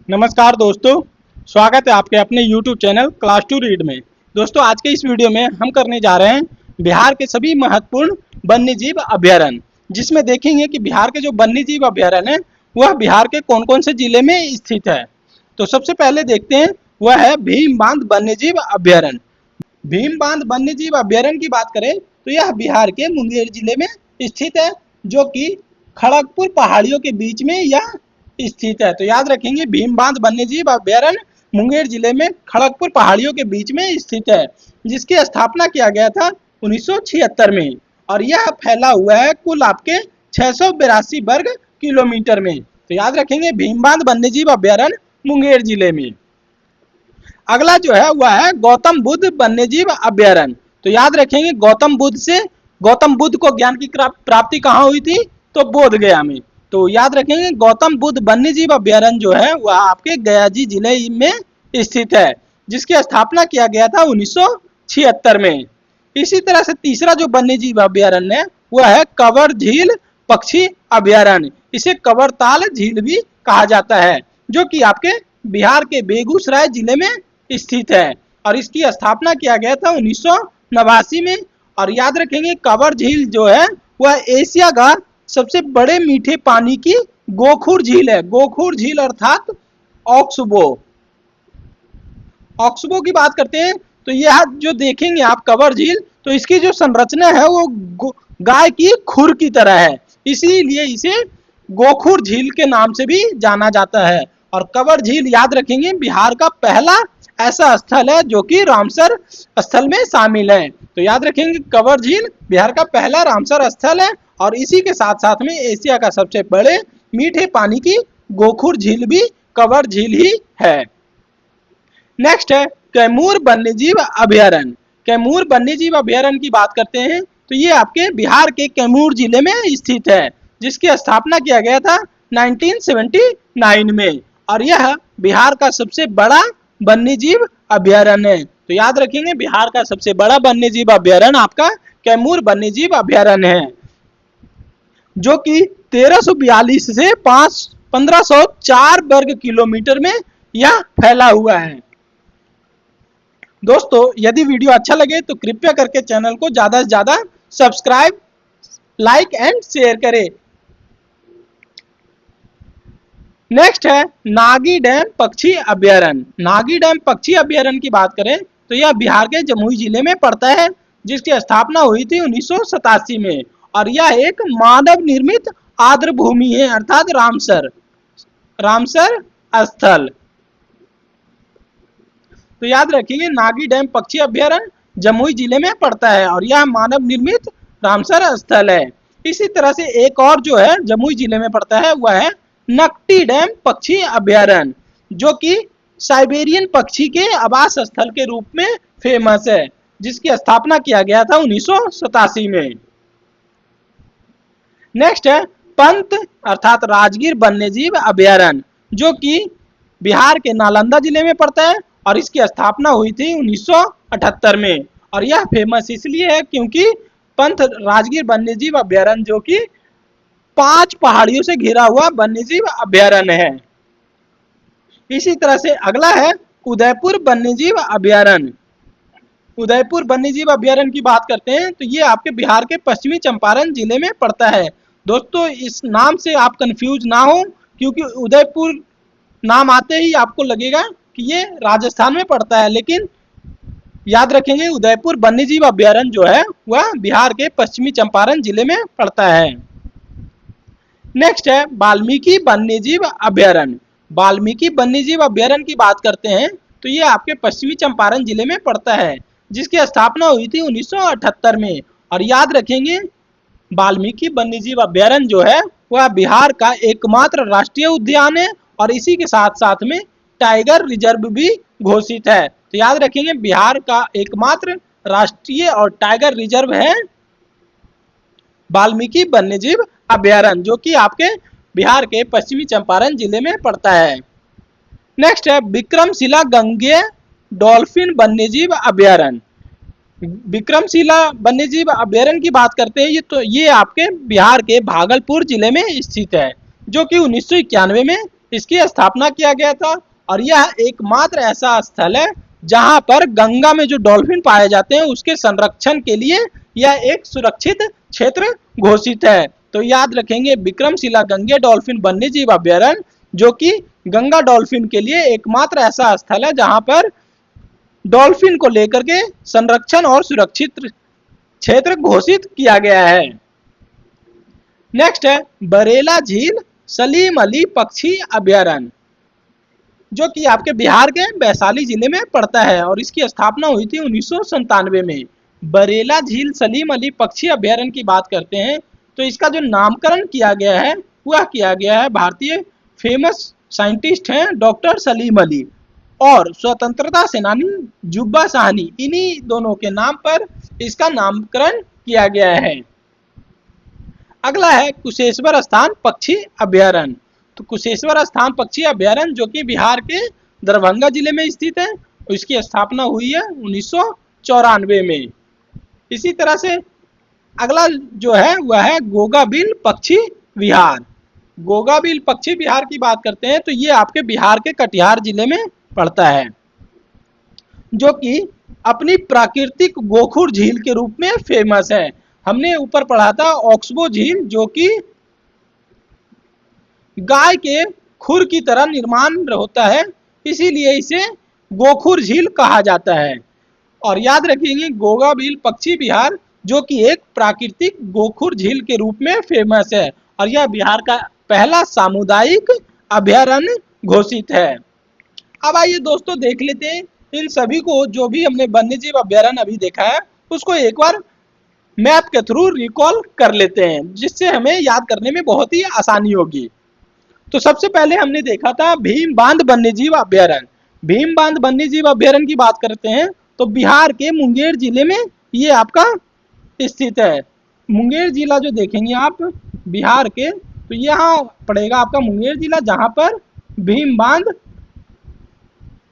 नमस्कार दोस्तों, स्वागत है आपके अपने YouTube channel class to read में। दोस्तों, आज के इस वीडियो में हम करने जा रहे हैं बिहार के सभी महत्वपूर्ण वन्यजीव अभयारण्य, जिसमें देखेंगे कि बिहार के जो वन्यजीव अभयारण्य है वह बिहार के कौन कौन से जिले में स्थित है। तो सबसे पहले देखते हैं, वह है भीम बांध वन्यजीव अभयारण्य। भीम बांध वन्यजीव अभयारण्य की बात करें तो यह बिहार के मुंगेर जिले में स्थित है, जो कि खड़गपुर पहाड़ियों के बीच में यह स्थित है। तो याद रखेंगे, भीम बांध वन्यजीव अभयारण्य मुंगेर जिले में खड़गपुर पहाड़ियों के बीच में स्थित है, जिसकी स्थापना किया गया था 1976 में, और यह फैला हुआ है कुल आपके 682 वर्ग किलोमीटर में। तो याद रखेंगे, भीम बांध वन्यजीव अभयारण्य मुंगेर जिले में। अगला जो है वह है गौतम बुद्ध वन्यजीव अभयारण्य। तो याद रखेंगे, गौतम बुद्ध को ज्ञान की प्राप्ति कहाँ हुई थी? तो बोध गया में। तो याद रखेंगे, गौतम बुद्ध वन्यजीव अभयारण्य जो है वह आपके गया जी जिले में स्थित है, जिसकी स्थापना किया गया था 1976 में। इसी तरह से तीसरा जो वन्यजीव अभयारण्य है वह है कंवर झील पक्षी अभयारण्य। इसे कंवरताल झील भी कहा जाता है, जो कि आपके बिहार के बेगूसराय जिले में स्थित है, और इसकी स्थापना किया गया था 1989 में। और याद रखेंगे, कंवर झील जो है वह एशिया का सबसे बड़े मीठे पानी की गोखुर झील है। गोखुर झील अर्थात ऑक्सबो। ऑक्सबो की बात करते हैं तो यह जो देखेंगे आप कंवर झील, तो इसकी जो संरचना है वो गाय की खुर की तरह है, इसीलिए इसे गोखुर झील के नाम से भी जाना जाता है। और कंवर झील याद रखेंगे, बिहार का पहला ऐसा स्थल है जो कि रामसर स्थल में शामिल है। तो याद रखेंगे, कंवर झील बिहार का पहला रामसर स्थल है, और इसी के साथ साथ में एशिया का सबसे बड़े मीठे पानी की गोखुर झील भी कंवर झील ही है। नेक्स्ट है कैमूर वन्यजीव अभयारण्य। कैमूर वन्यजीव अभयारण्य की बात करते हैं तो ये आपके बिहार के कैमूर जिले में स्थित है, जिसकी स्थापना किया गया था 1979 में, और यह बिहार का सबसे बड़ा वन्यजीव अभयारण्य है। तो याद रखेंगे, बिहार का सबसे बड़ा वन्यजीव अभयारण्य आपका कैमूर वन्यजीव अभयारण्य है, जो कि 1342 से 1504 वर्ग किलोमीटर में यह फैला हुआ है। दोस्तों, यदि वीडियो अच्छा लगे तो कृपया करके चैनल को ज्यादा से ज्यादा सब्सक्राइब, लाइक एंड शेयर करें। नेक्स्ट है नागी डैम पक्षी अभयारण्य। नागी डैम पक्षी अभयारण्य की बात करें तो यह बिहार के जमुई जिले में पड़ता है, जिसकी स्थापना हुई थी 1987 में, और यह एक मानव निर्मित आर्द्र भूमि है, अर्थात रामसर स्थल। तो याद रखिए, नागी डैम पक्षी अभयारण्य जमुई जिले में पड़ता है, और यह मानव निर्मित रामसर स्थल है। इसी तरह से एक और जो है जमुई जिले में पड़ता है वह है नकटी डैम पक्षी अभयारण्य, जो कि साइबेरियन पक्षी के आवास स्थल के रूप में फेमस है, जिसकी स्थापना किया गया था 1987 में। नेक्स्ट है पंत अर्थात राजगीर वन्यजीव अभयारण्य, जो कि बिहार के नालंदा जिले में पड़ता है, और इसकी स्थापना हुई थी 1978 में, और यह फेमस इसलिए है क्योंकि पंत राजगीर वन्यजीव अभयारण्य जो कि 5 पहाड़ियों से घिरा हुआ वन्यजीव अभयारण्य है। इसी तरह से अगला है उदयपुर वन्यजीव अभयारण्य। उदयपुर वन्यजीव अभयारण्य की बात करते हैं तो ये आपके बिहार के पश्चिमी चंपारण जिले में पड़ता है। दोस्तों, इस नाम से आप कंफ्यूज ना हो, क्योंकि उदयपुर नाम आते ही आपको लगेगा कि ये राजस्थान में पड़ता है, लेकिन याद रखेंगे, उदयपुर वन्यजीव अभयारण्य जो है वह बिहार के पश्चिमी चंपारण जिले में पड़ता है। नेक्स्ट है वाल्मीकि वन्यजीव अभयारण्य। वाल्मीकि वन्यजीव अभयारण्य की बात करते हैं तो ये आपके पश्चिमी चंपारण जिले में पड़ता है, जिसकी स्थापना हुई थी 1978 में, और याद रखेंगे, वाल्मीकि वन्यजीव अभयारण्य जो है वह बिहार का एकमात्र राष्ट्रीय उद्यान है, और इसी के साथ साथ में टाइगर रिजर्व भी घोषित है। तो याद रखेंगे, बिहार का एकमात्र राष्ट्रीय और टाइगर रिजर्व है वाल्मीकि वन्यजीव अभयारण्य, जो कि आपके बिहार के पश्चिमी चंपारण जिले में पड़ता है। नेक्स्ट है विक्रमशिला गंगेय डॉल्फिन वन्यजीव अभयारण्य। विक्रमशिला वन्यजीव अभयारण्य की बात करते हैं ये आपके बिहार के भागलपुर जिले में स्थित है, जो कि 1991 में इसकी स्थापना किया गया था और यह एकमात्र ऐसा स्थल है जहां पर गंगा में जो डॉल्फिन पाए जाते हैं उसके संरक्षण के लिए यह एक सुरक्षित क्षेत्र घोषित है। तो याद रखेंगे विक्रमशिला गंगे डॉल्फिन वन्यजीव अभ्यारण्य जो कि गंगा डॉल्फिन के लिए एकमात्र ऐसा स्थल है जहां पर डॉल्फिन को लेकर के संरक्षण और सुरक्षित क्षेत्र घोषित किया गया है। नेक्स्ट है बरेला झील सलीम अली पक्षी अभ्यारण्य जो कि आपके बिहार के वैशाली जिले में पड़ता है और इसकी स्थापना हुई थी 1997 में। बरेला झील सलीम अली पक्षी अभ्यारण्य की बात करते हैं तो इसका जो नामकरण किया गया है वह किया गया है भारतीय फेमस साइंटिस्ट हैं डॉक्टर सलीम अली और स्वतंत्रता सेनानी जुब्बा साहनी, इन्हीं दोनों के नाम पर इसका नामकरण किया गया है। अगला है कुशेश्वर स्थान पक्षी अभ्यारण्य। तो कुशेश्वर स्थान पक्षी अभ्यारण्य जो कि बिहार के दरभंगा जिले में स्थित है, इसकी स्थापना हुई है 1994 में। इसी तरह से अगला जो है वह है गोगाबिल पक्षी विहार। गोगाबिल पक्षी विहार की बात करते हैं तो ये आपके बिहार के कटिहार जिले में पड़ता है जो कि अपनी प्राकृतिक गोखुर झील के रूप में फेमस है। हमने ऊपर पढ़ा था ऑक्सबो झील जो कि गाय के खुर की तरह निर्माण होता है, इसीलिए इसे गोखुर झील कहा जाता है। और याद रखिएगा गोगाबिल पक्षी विहार जो कि एक प्राकृतिक गोखुर झील के रूप में फेमस है और यह बिहार का पहला सामुदायिक अभ्यारण्य घोषित है। अब आइए दोस्तों देख लेते हैं इन सभी को, जो भी हमने वन्यजीव अभ्यारण्य अभी देखा है उसको एक बार मैप के थ्रू रिकॉल कर लेते हैं जिससे हमें याद करने में बहुत ही आसानी होगी। तो सबसे पहले हमने देखा था भीम बांध वन्यजीव अभ्यारण्य। भीम बांध वन्यजीव अभ्यारण्य की बात करते हैं तो बिहार के मुंगेर जिले में ये आपका स्थित है। मुंगेर जिला जो देखेंगे आप बिहार के तो यहाँ पड़ेगा आपका मुंगेर जिला जहां पर भीम बांध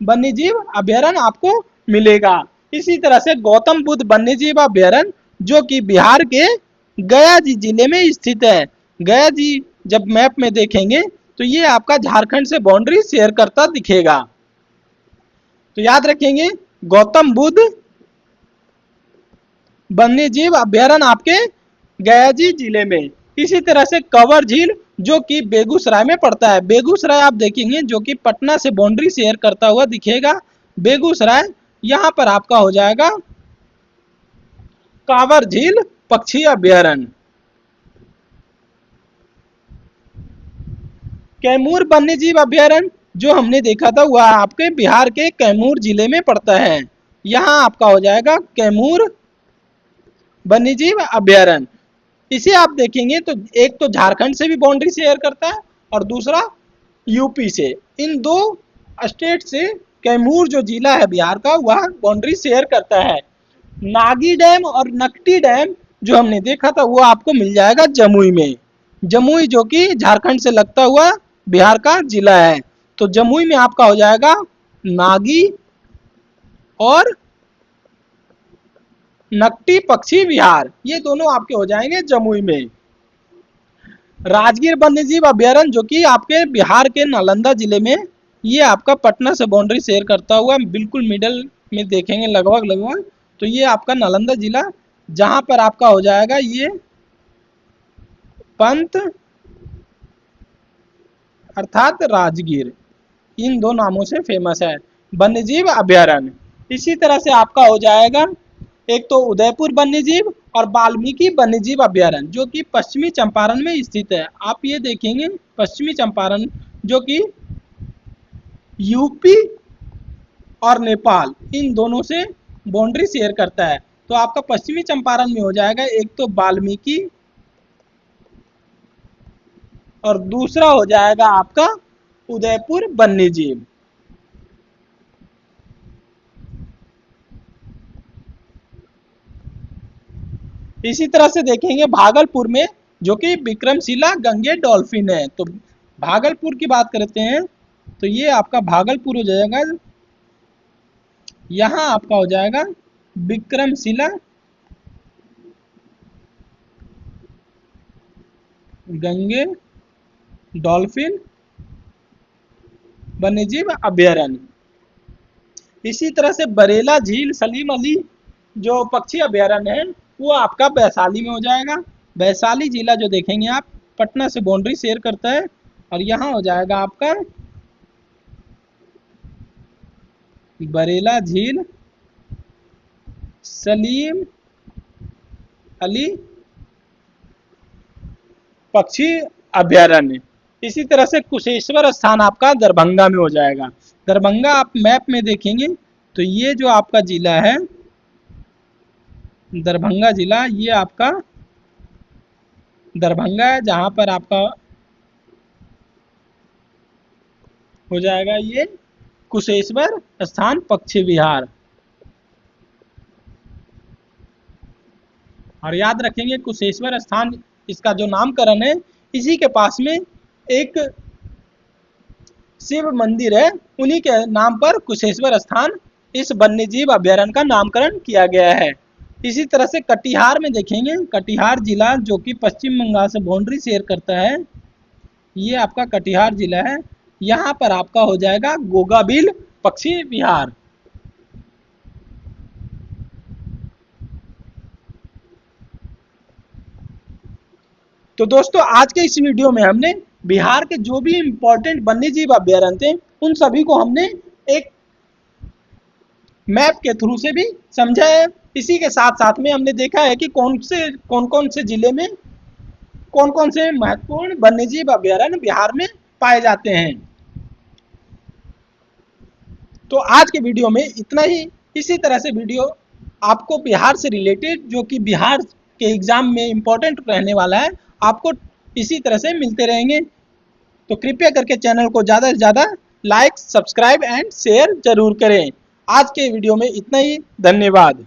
वन्यजीव अभ्यारण्य आपको मिलेगा। इसी तरह से गौतम बुद्ध वन्यजीव अभ्यारण्य जो कि बिहार के गया जी जिले में स्थित है। गया जी जब मैप में देखेंगे तो ये आपका झारखंड से बाउंड्री शेयर करता दिखेगा। तो याद रखेंगे गौतम बुद्ध वन्यजीव अभ्यारण्य आपके गया जी जिले में। इसी तरह से कंवर झील जो कि बेगूसराय में पड़ता है। बेगूसराय आप देखेंगे जो कि पटना से बाउंड्री शेयर करता हुआ दिखेगा। बेगूसराय यहां पर आपका हो जाएगा कांवर झील पक्षी अभ्यारण्य। कैमूर वन्यजीव अभ्यारण्य जो हमने देखा था वह आपके बिहार के कैमूर जिले में पड़ता है। यहां आपका हो जाएगा कैमूर वन्यजीव अभ्यारण्य। इसे आप देखेंगे तो एक तो झारखंड से भी बाउंड्री शेयर करता है और दूसरा यूपी से। इन दो स्टेट से कैमूर जो जिला है बिहार का वह बाउंड्री शेयर करता है। नागी डैम और नकटी डैम जो हमने देखा था वो आपको मिल जाएगा जमुई में। जमुई जो कि झारखंड से लगता हुआ बिहार का जिला है। तो जमुई में आपका हो जाएगा नागी और नकटी पक्षी विहार, ये दोनों आपके हो जाएंगे जमुई में। राजगीर वन्यजीव अभ्यारण्य जो कि आपके बिहार के नालंदा जिले में, ये आपका पटना से बाउंड्री शेयर करता हुआ बिल्कुल मिडल में देखेंगे लगभग तो ये आपका नालंदा जिला जहां पर आपका हो जाएगा ये पंत अर्थात राजगीर, इन दो नामों से फेमस है वन्यजीव अभ्यारण्य। इसी तरह से आपका हो जाएगा एक तो उदयपुर वन्यजीव और वाल्मीकि वन्यजीव अभ्यारण्य जो कि पश्चिमी चंपारण में स्थित है। आप ये देखेंगे पश्चिमी चंपारण जो कि यूपी और नेपाल इन दोनों से बाउंड्री शेयर करता है। तो आपका पश्चिमी चंपारण में हो जाएगा एक तो वाल्मीकि और दूसरा हो जाएगा आपका उदयपुर वन्यजीव। इसी तरह से देखेंगे भागलपुर में जो कि विक्रमशिला गंगे डॉल्फिन है। तो भागलपुर की बात करते हैं तो ये आपका भागलपुर हो जाएगा, यहां आपका हो जाएगा विक्रमशिला गंगे डॉल्फिन वन्यजीव अभयारण्य। इसी तरह से बरेला झील सलीम अली जो पक्षी अभयारण्य है वो आपका वैशाली में हो जाएगा। वैशाली जिला जो देखेंगे आप पटना से बाउंड्री शेयर करता है और यहाँ हो जाएगा आपका बरेला झील सलीम अली पक्षी अभयारण्य। इसी तरह से कुशेश्वर स्थान आपका दरभंगा में हो जाएगा। दरभंगा आप मैप में देखेंगे तो ये जो आपका जिला है दरभंगा जिला, ये आपका दरभंगा है जहां पर आपका हो जाएगा ये कुशेश्वर स्थान पक्षी विहार। और याद रखेंगे कुशेश्वर स्थान इसका जो नामकरण है इसी के पास में एक शिव मंदिर है, उन्हीं के नाम पर कुशेश्वर स्थान इस वन्यजीव अभयारण्य का नामकरण किया गया है। इसी तरह से कटिहार में देखेंगे, कटिहार जिला जो कि पश्चिम बंगाल से बाउंड्री शेयर करता है, ये आपका कटिहार जिला है। यहाँ पर आपका हो जाएगा गोगाबिल पक्षी विहार। तो दोस्तों आज के इस वीडियो में हमने बिहार के जो भी इंपॉर्टेंट वन्यजीव अभयारण्य थे उन सभी को हमने एक मैप के थ्रू से भी समझा है। इसी के साथ साथ में हमने देखा है कि कौन कौन से जिले में कौन कौन से महत्वपूर्ण वन्यजीव अभयारण्य बिहार में पाए जाते हैं। तो आज के वीडियो में इतना ही। इसी तरह से वीडियो आपको बिहार से रिलेटेड जो कि बिहार के एग्जाम में इंपॉर्टेंट रहने वाला है आपको इसी तरह से मिलते रहेंगे। तो कृपया करके चैनल को ज़्यादा से ज़्यादा लाइक, सब्सक्राइब एंड शेयर जरूर करें। आज के वीडियो में इतना ही। धन्यवाद।